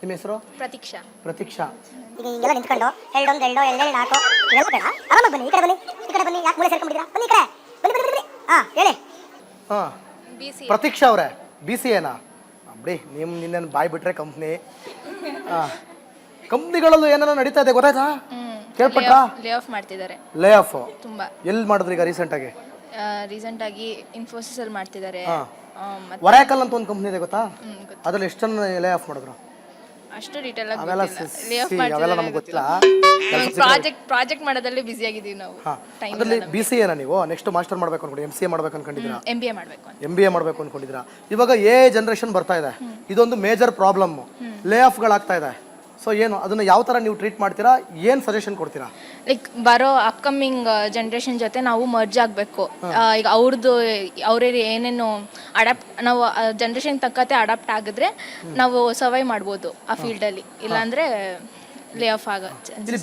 ನಿಮ್ಮ ಹೆಸರು? ಪ್ರತೀಕ್ಷಾ. ಪ್ರತೀಕ್ಷಾ. ಈಗ ಹಿಂಗೆಲ್ಲ ನಿಂತ್ಕೊಂಡು ಎರಡೊಂದು ಎರಡು ಎರಡೆರಡು ನಾಲ್ಕು ಇವೆಲ್ಲ ಬೇಡ, ಆರಾಮಾಗಿ ಬನ್ನಿ. ಈ ಕಡೆ ಬನ್ನಿ, ಈ ಕಡೆ ಬನ್ನಿ. ಯಾಕೆ ಮೂಲೆ ಸೇರ್ಕೊಂಡ್ಬಿಟ್ಟಿರಾ? ಬನ್ನಿ ಈ ಕಡೆ, ಬನ್ನಿ ಬನ್ನಿ ಬನ್ನಿ. ಹೇಳಿ. ಹಾಂ, BCA. ಪ್ರತೀಕ್ಷಾ ಅವರೇ, BCAನಾ? ಬಿಡಿ, ನಿನ್ನೇನು ಬಾಯ್ ಬಿಟ್ರೆ ಕಂಪ್ನಿ. ಹಾಂ, ಕಂಪ್ನಿಗಳಲ್ಲೂ ಏನಾರ ನಡೀತಾ ಇದೆ ಗೊತ್ತಾಯ್ತಾ? ಕೇಳ್ಪಟ್ರಾ? ಲೇ ಆಫ್ ಮಾಡ್ತಿದ್ದಾರೆ ಲೇ ಆಫ್ ತುಂಬಾ. ಎಲ್ಲಿ ಮಾಡಿದ್ರಿ ಈಗ ರೀಸೆಂಟಾಗಿ? ರೀಸೆಂಟ್ ಆಗಿ ಇನ್ಫೋಸಿಸ್ ಅಲ್ಲಿ ಮಾಡ್ತಿದ್ದಾರೆ. ಹಾಂ, ಮತ್ತೆ ವರಾಕಲ್ ಅಂತ ಒಂದು ಕಂಪ್ನಿ ಇದೆ ಗೊತ್ತಾ? ಗೊತ್ತು. ಅದ್ರಲ್ಲಿ ಎಷ್ಟು ಜನ ಲೇ ಆಫ್ ಮಾಡಿದ್ರು? ಅಷ್ಟು ಡೀಟೇಲ್ ಆಗಿ ಅವೆಲ್ಲ ಲೇ ಆಫ್ ಅವೆಲ್ಲ ನಮ್ಗೆ ಗೊತ್ತಿಲ್ಲ. ಪ್ರಾಜೆಕ್ಟ್ ಮಾಡೋದ್ರಲ್ಲಿ ಬಿಸಿ ಆಗಿದ್ದೀವಿ ನಾವು. ಹಾಂ, ಅದರಲ್ಲಿ BCAನಾ ನೀವು? ನೆಕ್ಸ್ಟ್ ಮಾಸ್ಟರ್ ಮಾಡಬೇಕು ಅನ್ಕೊಂಡು MCA ಮಾಡ್ಬೇಕು ಅನ್ಕೊಂಡಿದ್ದೀರಾ? MBA ಮಾಡಬೇಕು ಅಂತ. MBA ಮಾಡಬೇಕು ಅನ್ಕೊಂಡಿದ್ದೀರಾ? ಇವಾಗ ಜನರೇಷನ್ ಬರ್ತಾ ಇದೆ, ಇದೊಂದು ಮೇಜರ್ ಪ್ರಾಬ್ಲಮ್. ಲೇ ಆಫ್ಗಳಾಗ್ತಾ ಇದೆ. ಸೊ ಏನು ಅದನ್ನ ಯಾವ ಥರ ನೀವು ಟ್ರೀಟ್ ಮಾಡ್ತೀರಾ? ಏನು ಸಜೆಷನ್ ಕೊಡ್ತೀರಾ? ಲೈಕ್ ಬರೋ ಅಪ್ಕಮಿಂಗ್ ಜನ್ರೇಷನ್ ಜೊತೆ ನಾವು ಮರ್ಜ್ ಆಗಬೇಕು. ಈಗ ಅವ್ರೇ ಏನೇನು ನಾವು ಜನ್ರೇಷನ್ ತಕ್ಕಂತೆ ಅಡಾಪ್ಟ್ ಆಗಿದ್ರೆ ನಾವು ಸರ್ವೈವ್ ಮಾಡ್ಬೋದು ಆ ಫೀಲ್ಡಲ್ಲಿ. ಇಲ್ಲಾಂದರೆ ಲೇ ಆಫ್ ಆಗುತ್ತೆ. ಇಲ್ಲಿ